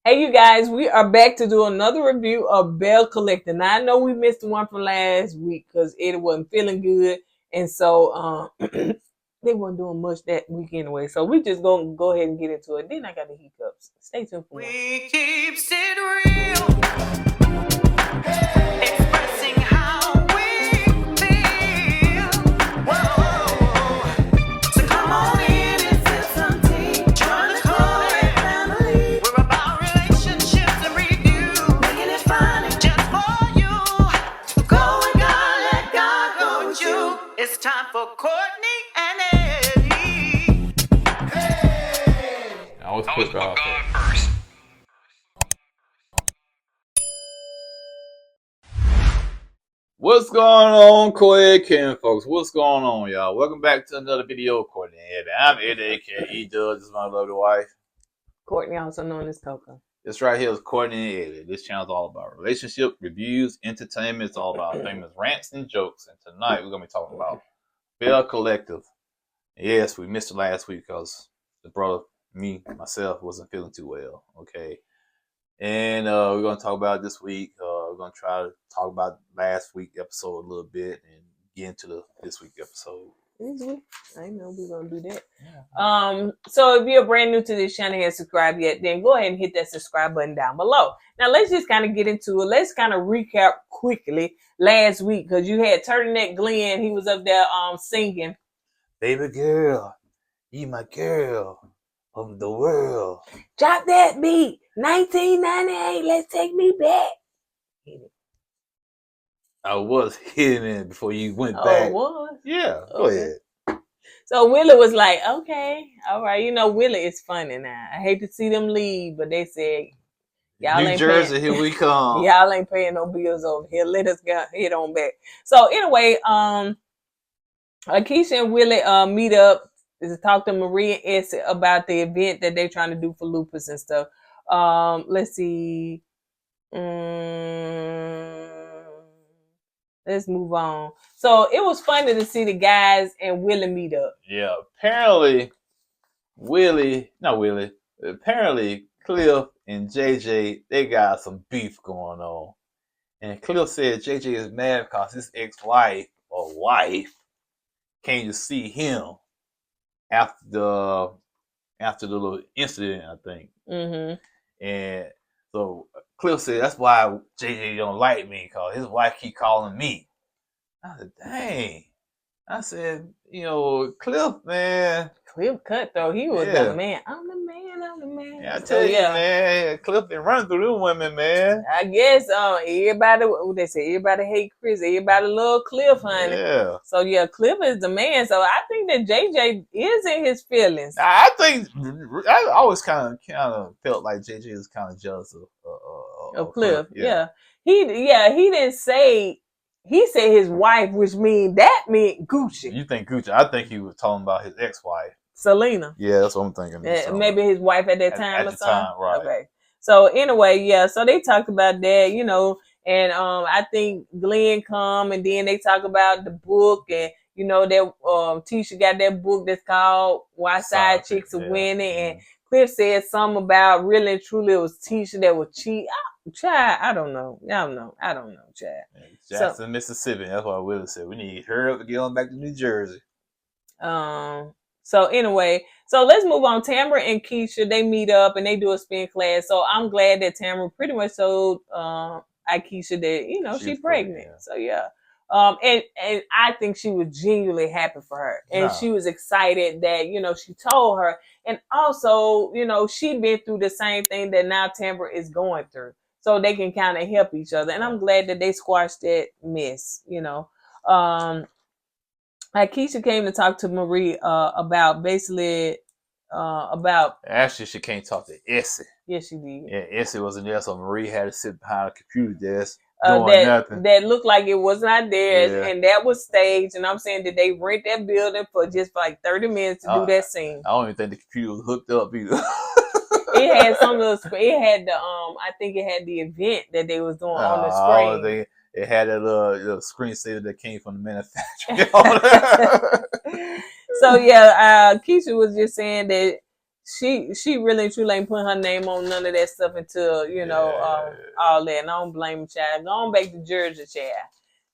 Hey, you guys, we are back to do another review of Belle Collective. Now, I know we missed the one from last week because it wasn't feeling good. And so they weren't doing much that week anyway. So we just going to go ahead and get into it. Then I got the hiccups. Stay tuned for more. We keep it real. Expressing how we feel. Whoa. So come on in and feel some tea. Join the KoEd family. We're about relationships and review. Making it fun just for you. Go with God, let God go with you. It's time for KOURTNEY and Eddie. I always put God first. What's going on, KoEd Ken folks? What's going on, y'all? Welcome back to another video of KoURTNEY. I'm Eddie, aka Judge. This is my lovely wife. KoURTNEY, also known as Coco. This right here is KoURTNEY and Eddie. This channel is all about relationship, reviews, entertainment. It's all about famous rants and jokes. And tonight we're going to be talking about Belle Collective. Yes, we missed it last week because the brother, myself, wasn't feeling too well. Okay. And we're going to talk about it this week. We're going to try to talk about last week's episode a little bit and get into this week's episode. This week? I know we're going to do that. Yeah. So if you're brand new to this channel and haven't subscribed yet, then go ahead and hit that subscribe button down below. Now, let's just kind of get into it. Let's kind of recap quickly last week because you had Turtleneck Glen. He was up there singing. Baby girl, you my girl of the world. Drop that beat. 1998, let's take me back. I was hitting it before you went back. Oh, it was? Yeah, go ahead. So Willie was like, okay, all right. You know, Willie is funny now. I hate to see them leave, but they said, y'all New ain't Jersey, paying, here we come. y'all ain't paying no bills over here. Let us get on back. So anyway, Aikisha and Willie meet up to talk to Marie and Essie about the event that they're trying to do for lupus and stuff. Let's see. Let's move on. So it was funny to see the guys and Willie meet up. Yeah, apparently apparently Cliff and JJ, they got some beef going on. And Cliff said JJ is mad because his ex-wife or wife came to see him after the little incident, I think. Mm-hmm. And so Cliff said that's why JJ don't like me, because his wife keep calling me. I said, dang. I said, you know, Cliff, man. Cliff Cutthroat, he was the man. I'm the man. Yeah, I tell you, man, Cliff been running through them women, man. I guess everybody, they say everybody hate Chris, everybody love Cliff, honey. Yeah. So yeah, Cliff is the man. So I think that JJ is in his feelings. I always kind of felt like JJ is kind of jealous of Cliff. Yeah. He didn't say. He said his wife, which means that meant Gucci. You think Gucci? I think he was talking about his ex-wife, Selena. Yeah, that's what I'm thinking. Maybe his wife at that time or something. Time, right. Okay. So anyway, yeah. So they talked about that, you know, and I think Glen come and then they talk about the book and you know that Tisha got that book that's called Why Side Chicks Are Winning, and Cliff said something about really and truly it was Tisha that was cheat. Child, I don't know, child. Jackson, Mississippi. That's what Willie said. We need to hurry up and get on back to New Jersey. So anyway, so let's move on. Tamara and Keisha, they meet up and they do a spin class. So I'm glad that Tamara pretty much told Aikisha that, you know, she's pregnant. Yeah. So yeah. And I think she was genuinely happy for her. And she was excited that, you know, she told her. And also, you know, she'd been through the same thing that now Tamara is going through. So they can kind of help each other. And I'm glad that they squashed that mess, you know. Aikisha came to talk to Marie about basically about. Actually, she can't talk to Essie. Yes, she did. Yeah, Essie wasn't there, so Marie had to sit behind a computer desk doing nothing. That looked like it was not there, and that was staged. And I'm saying that they rent that building for just like 30 minutes to do that scene. I don't even think the computer was hooked up either. It had some of the. It had the I think it had the event that they was doing on the screen. It had a little screensaver that came from the manufacturer. So yeah, Keisha was just saying that she really and truly ain't putting her name on none of that stuff until, you know, all that. And I don't blame the child. Going back to Georgia, child.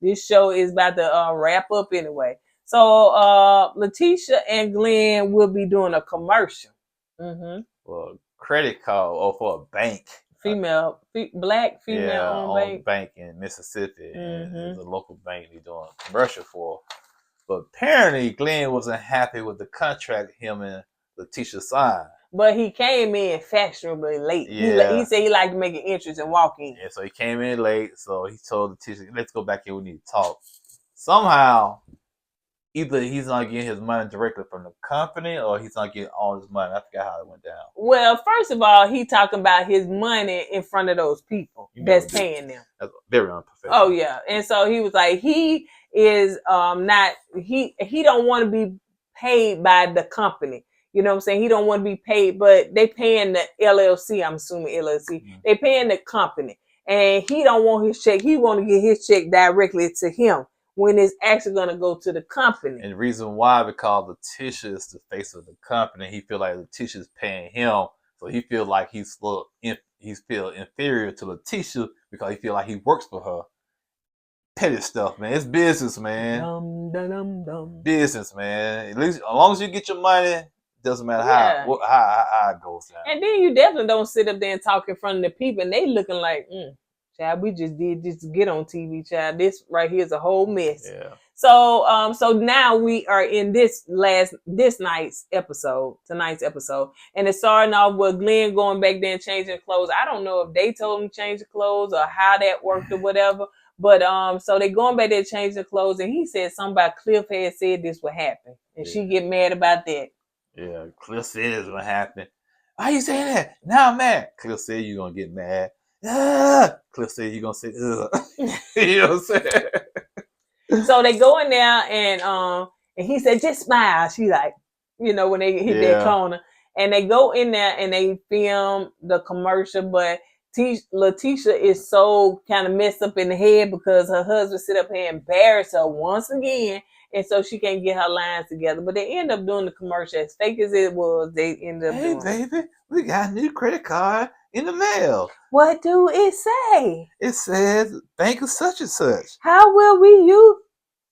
This show is about to wrap up anyway. So Lateshia and Glen will be doing a commercial. Mm-hmm. Well, credit card or for a bank. Black female owned bank in Mississippi. And it's a local bank they're doing a commercial for. But apparently Glen wasn't happy with the contract him and Lateshia signed. But he came in fashionably late. Yeah. He said he liked to make an entrance and walk in. Yeah, so he came in late. So he told Lateshia, let's go back here. We need to talk. Somehow, either he's not getting his money directly from the company or he's not getting all his money. I forgot how it went down. Well, first of all, he talking about his money in front of those people that's paying them. That's very unprofessional. Oh, yeah. And so he was like, he is not, he don't want to be paid by the company. You know what I'm saying? He don't want to be paid, but they paying the LLC. I'm assuming LLC. Mm-hmm. They paying the company. And he don't want his check. He want to get his check directly to him when it's actually going to go to the company. And the reason why, because Lateshia is the face of the company. He feel like Lateshia is paying him. So he feel like he's feel inferior to Lateshia because he feel like he works for her. Petty stuff, man. It's business, man. Dum. Business, man. At least, as long as you get your money, doesn't matter how it goes down. And then you definitely don't sit up there and talk in front of the people and they looking like, child, we just did this to get on TV, child. This right here is a whole mess. Yeah. So now we are in tonight's episode, and it's starting off with Glen going back there and changing clothes. I don't know if they told him to change the clothes or how that worked or whatever. But so they going back there to change the clothes, and he said something about Cliff had said this would happen, and she get mad about that. Yeah, Cliff said this would happen. Why you saying that? Now I'm mad. Cliff said you're gonna get mad. Cliff said you're gonna say you know what I'm saying? So they go in there and he said, just smile. She like, you know, when they hit that corner. And they go in there and they film the commercial, but Lateshia is so kind of messed up in the head because her husband sit up here and embarrass her once again. And so she can't get her lines together. But they end up doing the commercial. As fake as it was, they end up doing it. Hey, baby, we got a new credit card in the mail. What do it say? It says bank of such and such. How will we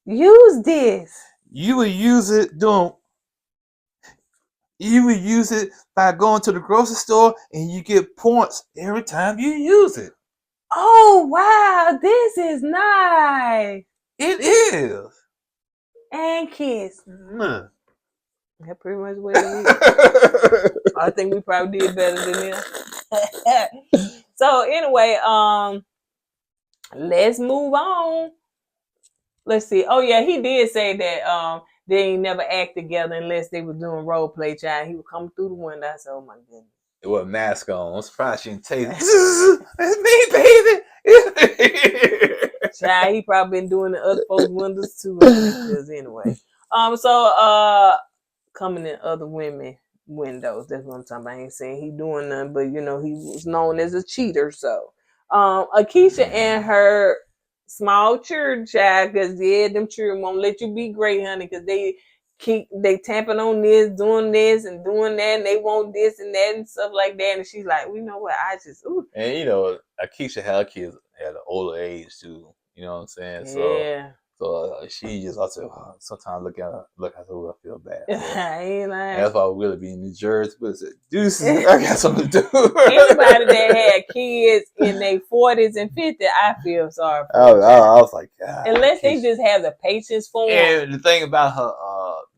use this? You will use it by going to the grocery store and you get points every time you use it. Oh, wow. This is nice. It is. And kiss. That pretty much what it is. I think we probably did better than them. So anyway, let's move on. Let's see. Oh yeah, he did say that they ain't never act together unless they were doing role play, child. He would come through the window. I said, oh my goodness. It was a mask on. I'm surprised she didn't take it. That's me, baby. Child, he probably been doing the other folks' windows too. Because anyway. So coming in other women windows. That's what I'm talking about. I ain't saying he doing nothing, but you know, he was known as a cheater. So Aikisha and her small children child, because them children won't let you be great, honey, because they tapping on this, doing this and doing that, and they want this and that and stuff like that. And she's like, well, you know what, I just And you know, Aikisha had her kids at an older age too. You know what I'm saying? Yeah. So she just, I said, sometimes look at her, I feel bad. I ain't lying. That's why Willie be in New Jersey. But it's deuces, I got something to do. Anybody that had kids in their 40s and 50s, I feel sorry for them. I was like, God. Unless they just have the patience for them. And the thing about her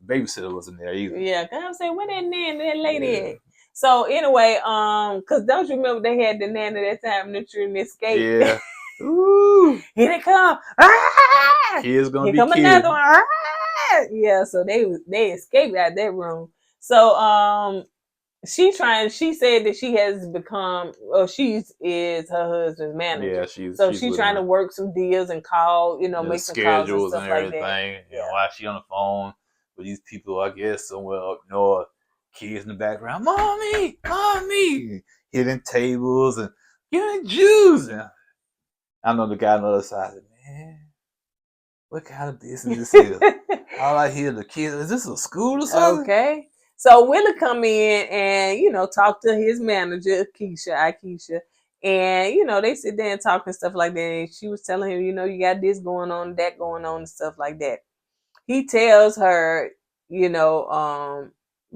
babysitter wasn't there either. Yeah, because I'm saying, where that lady at? So anyway, because don't you remember they had the nanny that time, the children escaped? Yeah. Ooh. Here they come. Ah! Kids gonna Here be come kids. another one. Ah! Yeah, so they escaped out that room. So she said that she has become, she is her husband's manager. Yeah, she's trying to work some deals and call, make some calls and stuff like that. You know, while she on the phone with these people, I guess somewhere up north, kids in the background, mommy, hitting tables and giving juice. And I know the guy on the other side said, man, what kind of business is this? All I hear the kids, is this a school or something? Okay. So Willie come in and, talk to his manager, Aikisha. And, they sit there and talk and stuff like that. And she was telling him, you got this going on, that going on and stuff like that. He tells her,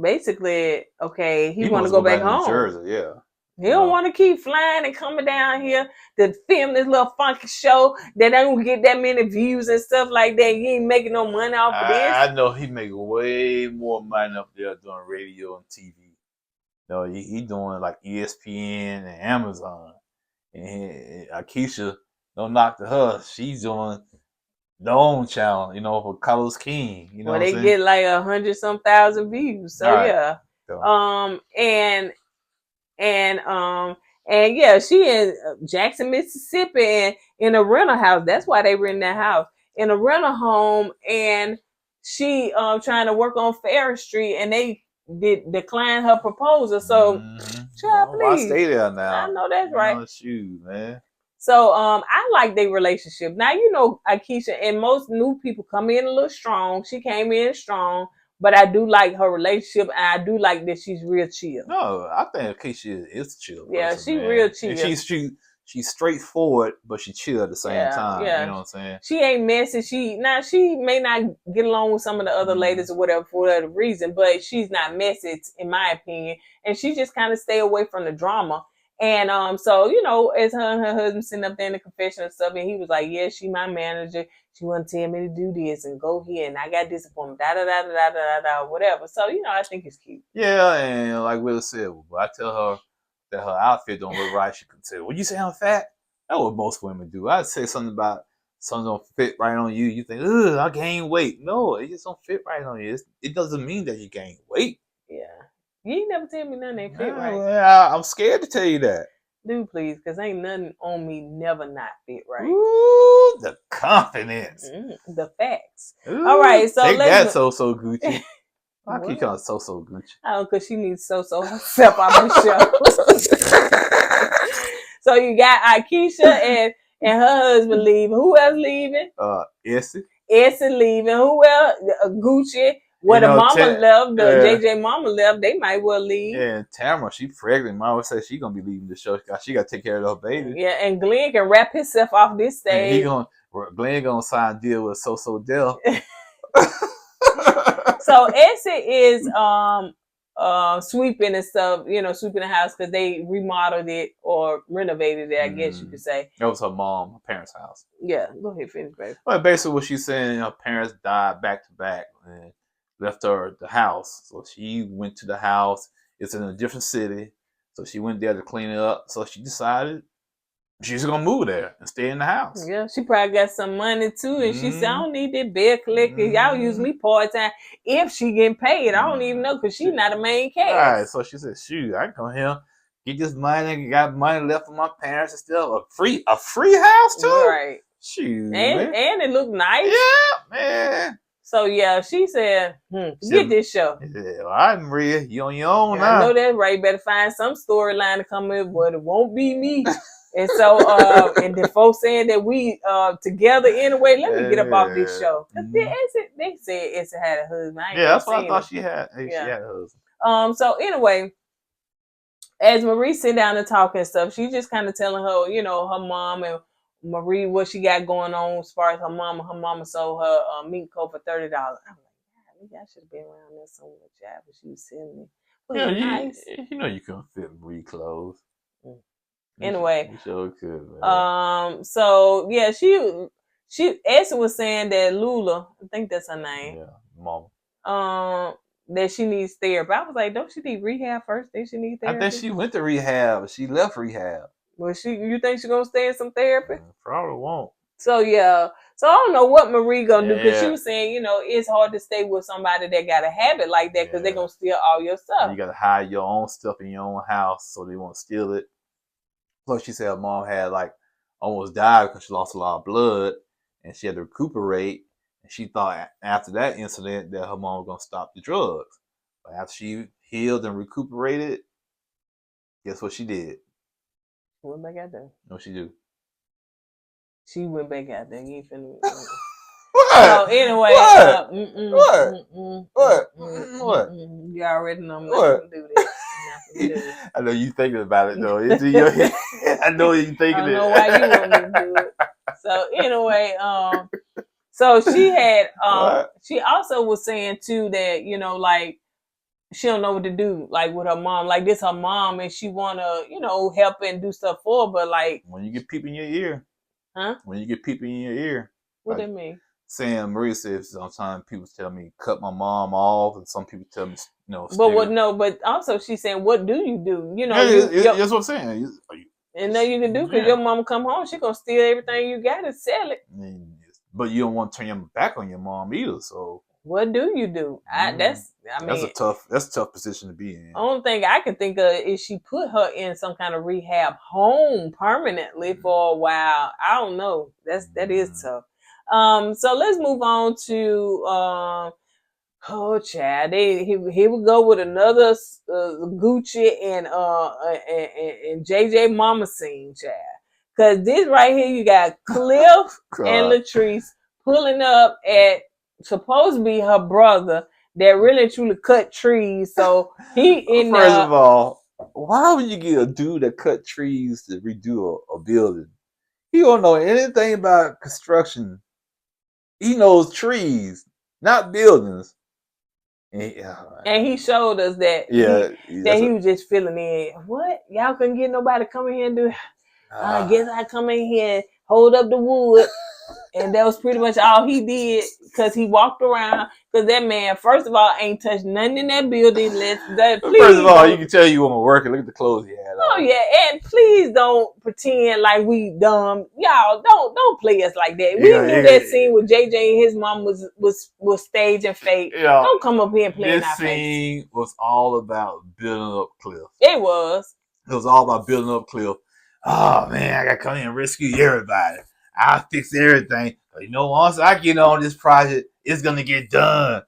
basically, okay, he want to go back home. To Jersey, yeah. He don't want to keep flying and coming down here to film this little funky show that don't get that many views and stuff like that. You ain't making no money off of this. I know he make way more money up there doing radio and TV. No, he doing like ESPN and Amazon. And Aikisha, don't knock to her. She's doing their own channel, for Carlos King. Well, they get like 100-some thousand views. So right. Yeah. So. And yeah, she in Jackson, Mississippi, and in a rental house. That's why they were in that house, in a rental home. And she trying to work on Farish Street, and they decline her proposal. So, child, please, I stay there now. I know that's right. Shoot, man. So I like their relationship. Now, Aikisha and most new people come in a little strong. She came in strong. But I do like her relationship, and I do like that she's real chill. No, I think Aikisha is chill. Yeah, she's real chill. And she's straightforward, but she chill at the same time. Yeah. You know what I'm saying? She ain't messy. She may not get along with some of the other ladies or whatever for whatever reason, but she's not messy, in my opinion. And she just kind of stay away from the drama. And so, as her and her husband sitting up there in the confession and stuff, and he was like, yeah, she my manager. She want to tell me to do this and go here, and I got this appointment, whatever. So, I think it's cute. Yeah, and like Willie said, but I tell her that her outfit don't look right. She could say, "Well, you say I'm fat?" That's what most women do. I'd say something about something don't fit right on you. You think, ugh, I gain weight. No, it just don't fit right on you. It doesn't mean that you gain weight. Yeah. You ain't never tell me nothing that fit right. Well, I'm scared to tell you that. Do please, because ain't nothing on me never not fit right. Ooh, the confidence. The facts. Ooh, all right, so take that so Gucci. I keep calling so Gucci. Oh, because she needs so herself off the show. So you got Aikisha and her husband leaving. Who else leaving? Essie. Essie leaving. Who else? Gucci. Well, the mama left, the JJ mama left, they might well leave. Yeah, and Tamara, she pregnant. Mama said she gonna be leaving the show. She got to take care of her baby. Yeah, and Glen can wrap himself off this stage. Glen gonna sign a deal with So Dell. So Essie is sweeping and stuff, sweeping the house because they remodeled it or renovated it, I guess you could say. That was her parents' house. Yeah, go ahead, finish, baby. Well, basically what she's saying, her parents died back to back and left her the house. So she went to the house. It's in a different city. So she went there to clean it up. So she decided she's going to move there and stay in the house. Yeah, she probably got some money too. And she said, I don't need that Belle Collective. Y'all use me part-time. If she getting paid, I don't even know because she's not a main cast. All right, so she said, shoot, I can come here, get this money, got money left for my parents and stuff. A free house too? Right. Shoot, and it looked nice. Yeah, man. So, yeah, she said, get this show. Yeah, all right, Maria, you on your own now. I know that's right. Better find some storyline to come in, but it won't be me. And so, and the folks saying that we together anyway, let me get up off this show. Because they said Essie had a husband. That's what I thought she had. She had a husband. So, anyway, as Marie sit down and talk and stuff, she just kind of telling her, her mom and Marie what she got going on as far as her mama. Her mama sold her meat coat for $30. I'm like, I should have been around there somewhere, child, but she was selling me. Yeah, nice. You couldn't fit Marie clothes. Anyway, you sure could, man. So yeah, she Essie was saying that Lula, I think that's her name. Yeah, mama. That she needs therapy. I was like, don't she need rehab first? Then she need therapy. I think she went to rehab. She left rehab. Well, you think she's gonna stay in some therapy? Probably won't. So yeah. So I don't know what Marie gonna do because she was saying, it's hard to stay with somebody that got a habit like that because they're gonna steal all your stuff. You gotta hide your own stuff in your own house so they won't steal it. Plus, she said her mom had almost died because she lost a lot of blood and she had to recuperate. And she thought after that incident that her mom was gonna stop the drugs. But after she healed and recuperated, guess what she did? Went back out there. What she do? She went back out there. You ain't finna. So anyway, What? You already know I'm not gonna do that. I know you thinking about it though. It's in your head. I know you thinking I don't know why you want me to do it. So anyway, so she had she also was saying too that, you know, like she don't know what to do, like with her mom. Like this her mom and she wanna, you know, help and do stuff for her, but like when you get people in your ear. Huh? When you get people in your ear. What like, that mean? Sam Marie says sometimes people tell me cut my mom off, and some people tell me, you know. But what? No, but also she's saying, what do? You know, that's what I'm saying. And nothing you can do because your mama come home, she gonna steal everything you got and sell it. But you don't want to turn your back on your mom either. So what do you do? That's a tough position to be in. Only thing I can think of is she put her in some kind of rehab home permanently for a while. I don't know. That is tough. So let's move on to oh, child, here we go with another Gucci and JJ mama scene, child. Cause this right here, you got Cliff and Latrice pulling up at supposed to be her brother that really truly cut trees. So he in First of all, why would you get a dude that cut trees to redo a building? He don't know anything about construction. He knows trees, not buildings. And he showed us that he was just filling in. What? Y'all couldn't get nobody to come in here and do. I guess I come in here and hold up the wood. And that was pretty much all he did because he walked around. Because that man, first of all, ain't touched nothing in that building. First of all, you can tell you want to work and look at the clothes he had on. Oh yeah, and please don't pretend like we dumb. Y'all don't play us like that. We knew that scene with JJ and his mom was staged and fake. Don't come up here and play in our face. This scene was all about building up Cliff. It was. It was all about building up Cliff. Oh man, I gotta come in and rescue everybody. I'll fix everything. But you know, once I get on this project, it's gonna get done.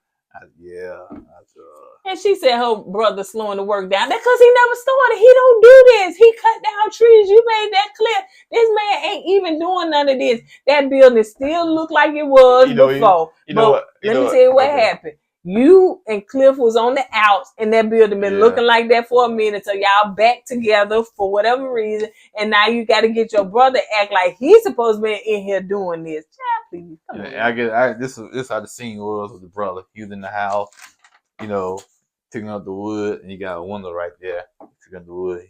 And she said her brother slowing the work down. That's because he never started. He don't do this. He cut down trees. You made that clear. This man ain't even doing none of this. That building still look like it was before. Let me tell you what happened. You and Cliff was on the outs, and that building been looking like that for a minute. So y'all back together for whatever reason, and now you got to get your brother act like he's supposed to be in here doing this. Child, please, come on. This is how the scene was with the brother. He was in the house, you know, picking up the wood, and you got a window right there. Picking up the wood,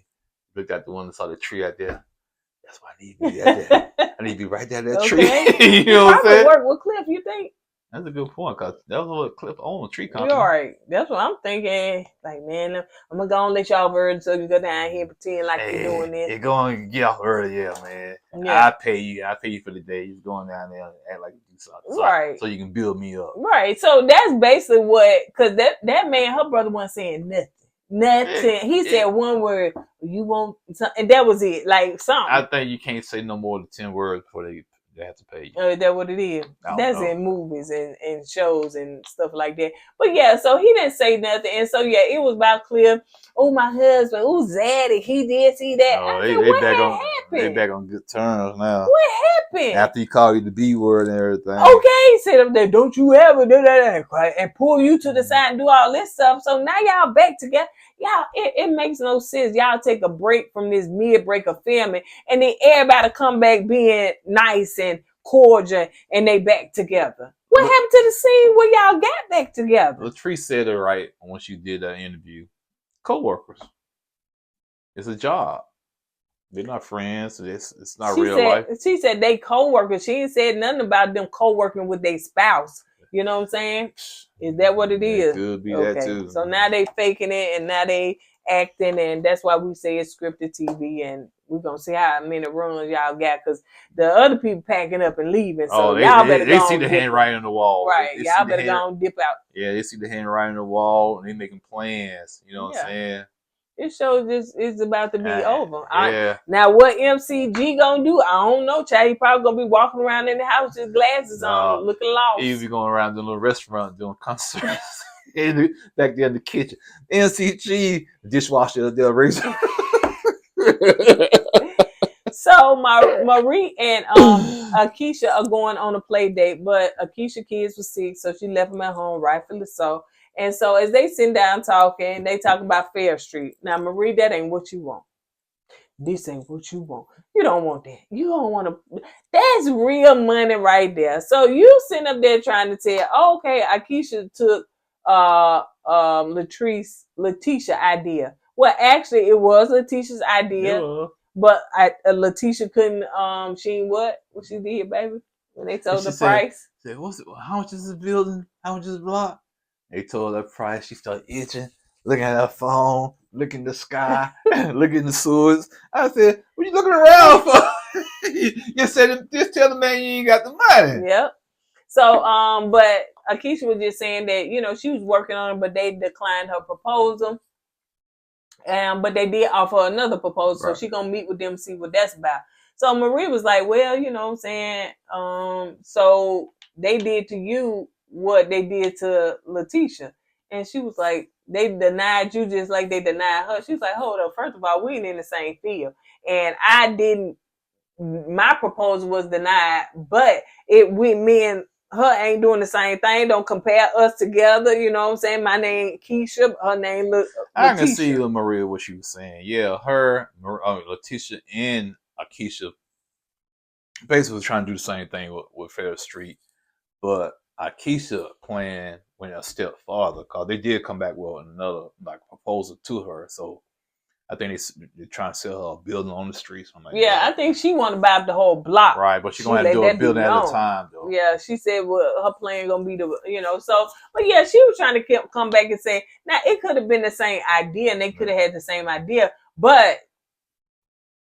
looked out the window, saw the tree out there. That's why I need to be right there. I need to be right there, that tree. You know what I'm saying? Work with Cliff, you think? That's a good point, because that was what Cliff owned, a tree company. You're right. That's what I'm thinking. Like, man, I'm going to go and let y'all birds so you go down here and pretend like you're doing this. You're going to get off early, man. Yeah. I pay you for the day. You're going down there and act like you do something. Right. So you can build me up. Right. So that's basically what, because that man, her brother wasn't saying nothing. Nothing. He said one word, you won't, and that was it. Like, something. I think you can't say no more than 10 words before they have to pay you. Is that what it is? That's in movies and shows and stuff like that. But yeah, so he didn't say nothing. And so yeah, it was about Cliff. Oh, my husband. Oh, Zaddy. He did see that. What happened? They back on good terms now. What happened? After he called you the B word and everything. Okay, he said up there, don't you ever do that and pull you to the side and do all this stuff. So now y'all back together. Y'all, it makes no sense. Y'all take a break from this mid-break of filming, and then everybody come back being nice and cordial, and they back together. What happened to the scene where y'all got back together? Latrice said it right when she did that interview. Co-workers. It's a job. They're not friends. It's not real life. She said they co-workers. She ain't said nothing about them co-working with their spouse. You know what I'm saying? Is that what it is? It could be that too. So now they faking it and now they acting, and that's why we say it's scripted TV, and we're going to see how many runs y'all got, because the other people packing up and leaving. So y'all better they see the handwriting on the wall. Right. Y'all better go and dip out. Yeah, they see the handwriting on the wall, and they making plans. You know what I'm saying? It shows this is about to be over. Yeah. Now, what MCG gonna do? I don't know, child. He probably gonna be walking around in the house with glasses on, looking lost. He'll be going around the little restaurant doing concerts. Back there in the kitchen. MCG, dishwasher, they'll raise. So Marie and Aikisha are going on a play date, but Aikisha kids were sick, so she left them at home, rightfully so. And so as they sit down talking, they talk about Farish Street. Now, Marie, that ain't what you want. This ain't what you want. You don't want that. You don't want to. That's real money right there. So you sitting up there trying to tell, oh, okay, Aikisha took Lateshia idea. Well, actually, it was Lateshia's idea, but Lateshia couldn't. She what she did, baby, when they told the price. Said, "What's it? How much is this building? How much is the block?" They told her price. She started itching, looking at her phone, looking at the sky, looking at the sewers. I said, "What you looking around for?" You said, "Just tell the man you ain't got the money." Yep. So, but Aikisha was just saying that she was working on it, but they declined her proposal. But they did offer another proposal, right. So she gonna meet with them, see what that's about. So Marie was like, "Well, you know what I'm saying. So they did to you what they did to Lateshia," and she was like, "They denied you just like they denied her." She was like, "Hold up. First of all, we ain't in the same field, and I didn't. My proposal was denied, but me and her ain't doing the same thing. Don't compare us together. You know what I'm saying? My name Keisha, her name Lateshia. I can see Maria what she was saying. Yeah, her, Lateshia, and Aikisha basically was trying to do the same thing with Farish Street, but Aikisha plan went a step farther because they did come back with another proposal to her. So I think they're trying to sell her a building on the street. I think she want to buy up the whole block. Right, but she's going to have to do a building at a time, though. Yeah, she said her plan going to be but yeah, she was trying to come back and say, now it could have been the same idea and they could have had the same idea, but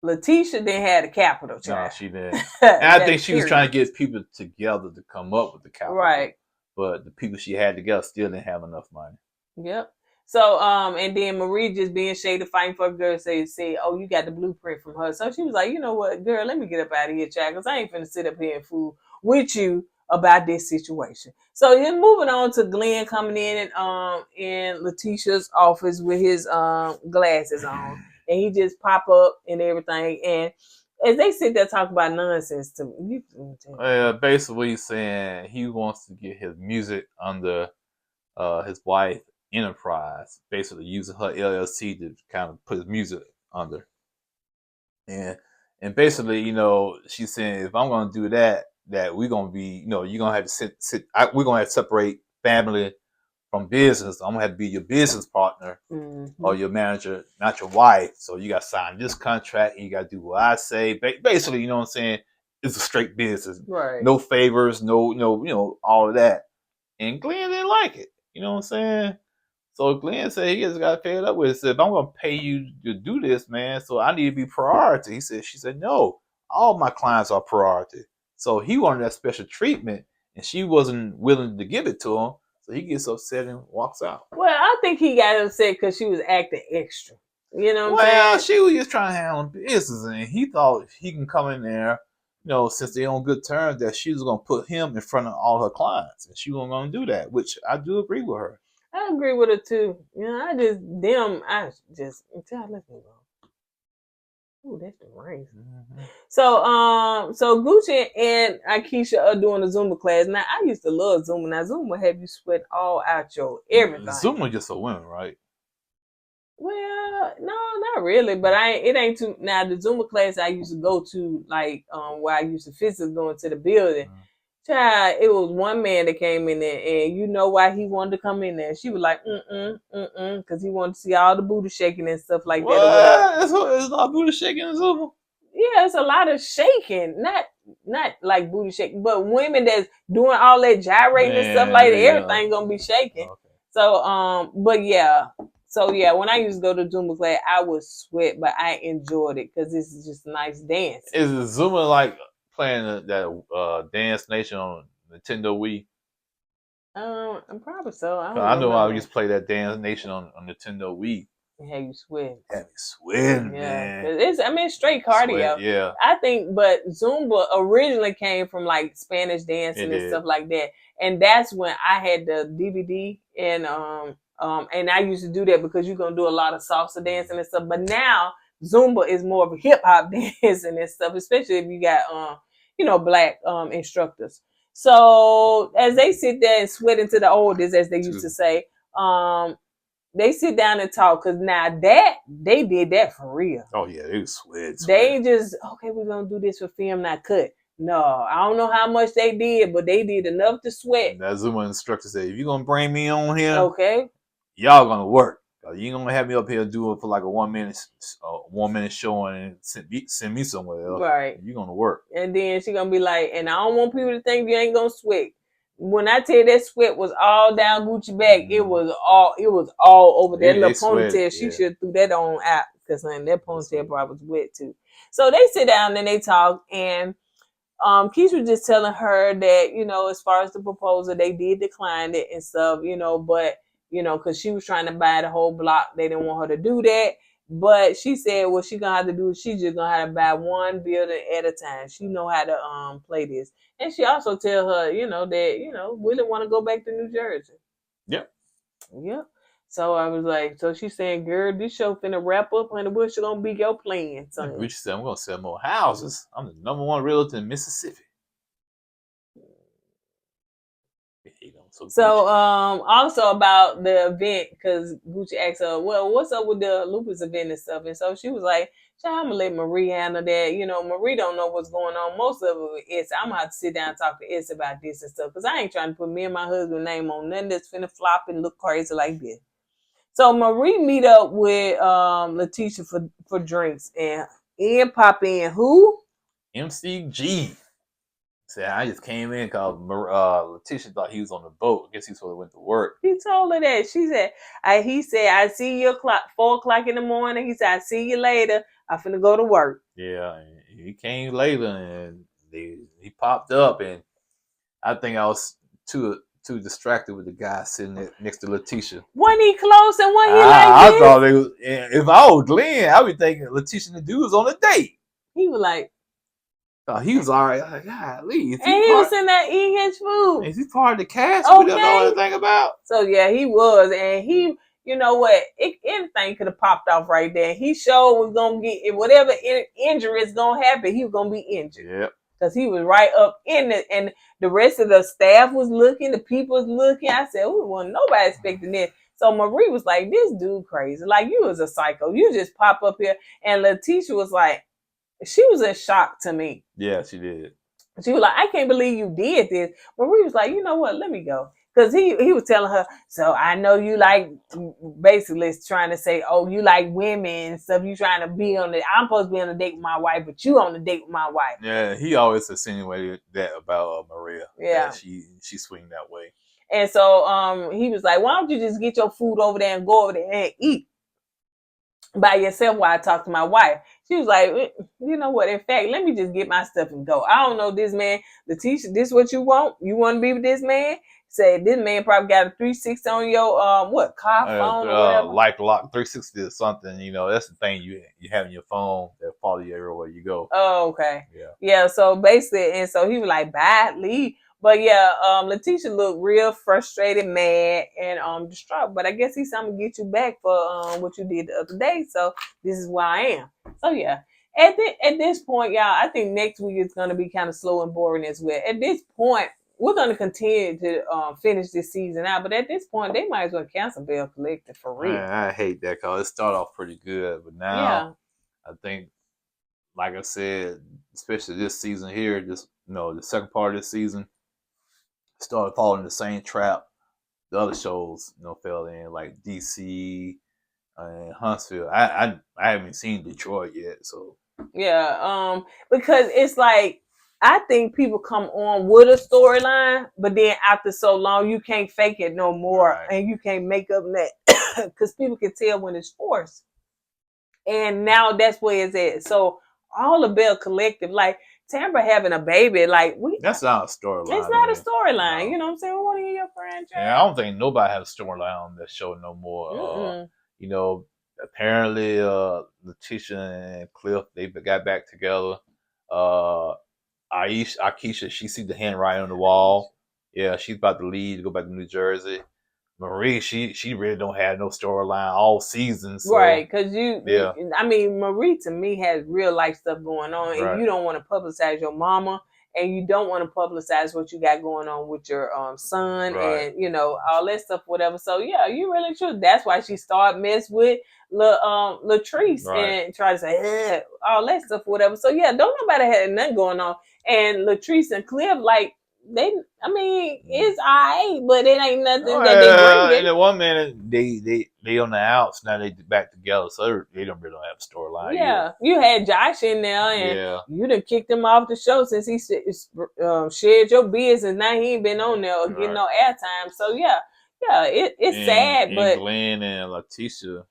Lateshia didn't have the capital. No, she didn't. And I think she was trying to get people together to come up with the capital. Right. But the people she had together still didn't have enough money. Yep. So, and then Marie just being shady, fighting for a girl, say, oh, you got the blueprint from her. So she was like, you know what, girl, let me get up out of here, child, because I ain't finna sit up here and fool with you about this situation. So then moving on to Glen coming in Lateshia's office with his glasses on, and he just pop up and everything. And as they sit there talking about nonsense to me, basically he's saying he wants to get his music under his wife enterprise, basically using her LLC to kind of put his music under. And basically, she's saying if I'm going to do that we're going to be, you're going to have to we're going to have to separate family from business. I'm going to have to be your business partner or your manager, not your wife. So you got to sign this contract and you got to do what I say. Basically, you know what I'm saying? It's a straight business. Right. No favors, no, all of that. And Glen didn't like it. You know what I'm saying? So Glen said he just got fed up with it. He said, if I'm going to pay you to do this, man, so I need to be priority. She said, no, all my clients are priority. So he wanted that special treatment, and she wasn't willing to give it to him. So he gets upset and walks out. Well, I think he got upset because she was acting extra. You know what I'm saying? Well, she was just trying to handle business, and he thought he can come in there, since they're on good terms, that she was going to put him in front of all her clients. And she wasn't going to do that, which I do agree with her. I agree with her too. Let's move on. Ooh, that's the rain. Mm-hmm. So Gucci and Aikisha are doing a Zumba class. Now, I used to love Zumba. Now, Zumba have you sweat all out your everything. Zumba just for women, right? Well, no, not really. But it ain't too. Now, the Zumba class I used to go to, where I used to physically go into the building. Mm-hmm. Child, it was one man that came in there, and you know why he wanted to come in there. She was like, because he wanted to see all the booty shaking and stuff like that. It's a lot of booty shaking in Zumba. Yeah, it's a lot of shaking, not like booty shaking, but women that's doing all that gyrating and stuff like that. Everything gonna be shaking. Okay. So, when I used to go to Zumba class, I would sweat, but I enjoyed it because this is just nice dance. Is Zumba like playing that Dance Nation on Nintendo Wii? Probably so. I know I used to play that Dance Nation on Nintendo Wii. And have you sweating? Have you sweating, man. It's straight cardio. Sweat, yeah. I think, but Zumba originally came from like Spanish dancing and stuff like that. And that's when I had the DVD and I used to do that because you're gonna do a lot of salsa dancing and stuff. But now Zumba is more of a hip hop dancing and stuff, especially if you got black instructors. So as they sit there and sweat into the oldies, as they used to say, they sit down and talk, because now that they did that for real. Oh yeah, they sweat. They ain't just, okay, we're gonna do this for film, not cut. No, I don't know how much they did, but they did enough to sweat. And that Zumba instructor said, if you're gonna bring me on here, okay, y'all gonna work. You ain't gonna have me up here do it for like a 1 minute showing and send me somewhere else. Right. You're gonna work. And then she gonna be like, and I don't want people to think you ain't gonna sweat. When I tell you that sweat was all down Gucci back, it was all over that little ponytail. She should have threw that on out, because that ponytail probably was wet too. So they sit down and they talk, and Keisha was just telling her that, as far as the proposal, they did decline it and stuff, but because she was trying to buy the whole block, they didn't want her to do that. But she said what she gonna have to do is she just gonna have to buy one building at a time. She know how to play this. And she also tell her, that, Willie want to go back to New Jersey. Yep. Yep. So I was like, so she's saying, girl, this show finna wrap up, honey. What's gonna be your plan? So she said, I'm gonna sell more houses. I'm the #1 realtor in Mississippi. So also about the event, because Gucci asked her, well, what's up with the lupus event and stuff? And so she was like, I'm gonna let Marie handle that. Marie don't know what's going on. Most of it with S. I'm gonna have to sit down and talk to S about this and stuff, because I ain't trying to put me and my husband's name on nothing that's finna flop and look crazy like this. So Marie meet up with Lateshia for drinks, and pop in who? MCG. Said, I just came in because Lateshia thought he was on the boat. I guess he sort of went to work. He told her that. She said, he said, I see you 4 o'clock in the morning. He said, I see you later. I'm finna go to work. Yeah, he came later, and he popped up, and I think I was too distracted with the guy sitting next to Lateshia. Wasn't he close, and wasn't he I thought they was. If I was Glen, I would be thinking Lateshia and the dude was on a date. He was like, oh, he was all right. I was like, golly. And he was in there eating his food. Is he part of the cast? We don't know anything about. So yeah, he was, and he, you know what? Anything could have popped off right there. He sure was gonna get whatever injury is gonna happen. He was gonna be injured. Yep. Because he was right up in it, and the rest of the staff was looking, the people was looking. I said, "Oh, well, nobody expecting this." So Marie was like, "This dude crazy. Like, you was a psycho. You just pop up here." And Lateshia was like, she was in shock to me. Yeah, she did. She was like, "I can't believe you did this." Marie was like, "You know what? Let me go." Because he was telling her, so I know you like, basically trying to say, oh, you like women and stuff. You trying to be on I'm supposed to be on a date with my wife, but you on a date with my wife. Yeah, he always insinuated that about Maria. Yeah. She swing that way. And so he was like, why don't you just get your food over there and go over there and eat by yourself while I talk to my wife? She was like, you know what? In fact, let me just get my stuff and go. I don't know this man. Lateshia, this what you want? You want to be with this man? Said this man probably got a 360 on your car phone or whatever. Like lock 360 or something. You know, that's the thing you have in your phone that follow you everywhere you go. Oh, okay. Yeah. So basically, and so he was like, bye, leave. But yeah, Lateshia looked real frustrated, mad, and distraught. But I guess he's something to get you back for what you did the other day. So this is where I am. So yeah. At this point, y'all, I think next week is gonna be kind of slow and boring as well. At this point, we're going to continue to finish this season out, but at this point, they might as well cancel Belle Collective for real. I hate that because it started off pretty good, but now I think, like I said, especially this season here, just the second part of this season, started falling in the same trap the other shows fell in, like DC and Huntsville. I haven't seen Detroit yet, so yeah, because it's like, I think people come on with a storyline, but then after so long, you can't fake it no more, right. And you can't make up that because people can tell when it's forced. And now that's where it's at. So all the Belle Collective, like Tamra having a baby, like that's not a storyline. It's not a storyline. No. You know what I'm saying? One of your franchise. Yeah, I don't think nobody has a storyline on that show no more. Apparently, Lateshia and Cliff, they got back together. Aikisha, she see the handwriting on the wall. Yeah, she's about to leave to go back to New Jersey. Marie, she really don't have no storyline all season. So. Right, because Yeah. I mean, Marie to me has real life stuff going on, and Right. you don't want to publicize your mama, and you don't want to publicize what you got going on with your son, Right. and you know all that stuff, whatever. So yeah, you really should. That's why she started mess with Latrice Right. and try to say all that stuff, whatever. So yeah, don't nobody have nothing going on, and Latrice and Cliff like. I mean, it's alright, but it ain't nothing that they bring. And the one minute they on the outs, now they back together, so they don't really have a storyline. Yeah, you had Josh in there, and you done kicked him off the show since he shared your business. Now he ain't been on there or getting no airtime. So yeah, it's sad, but Glen and Lateshia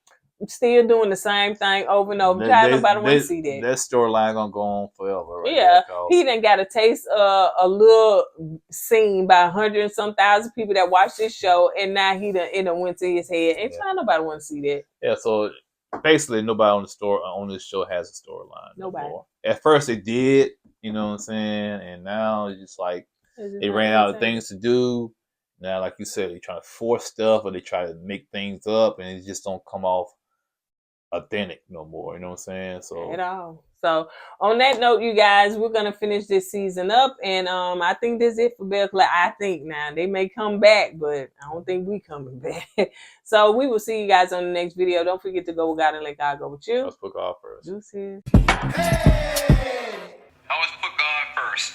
still doing the same thing over and over. Nobody want to see that. That storyline gonna go on forever, right? Yeah, he done got a taste a little scene by 100 and some thousand people that watch this show, and now he done went to his head. And nobody want to see that. Yeah, so basically nobody on this show has a storyline. Nobody. No. At first they did, you know what I'm saying, and now it's just like they ran out of things to do. Now, like you said, they try to force stuff or they try to make things up, and it just don't come off authentic no more. You know what I'm saying? So at all. So on that note, you guys, we're gonna finish this season up, and I think that's it for Belle Collective. I think now they may come back, but I don't think we coming back. So we will see you guys on the next video. Don't forget to go with God and let God go with you. Let's put God first. Deuces. Hey! Always put God first.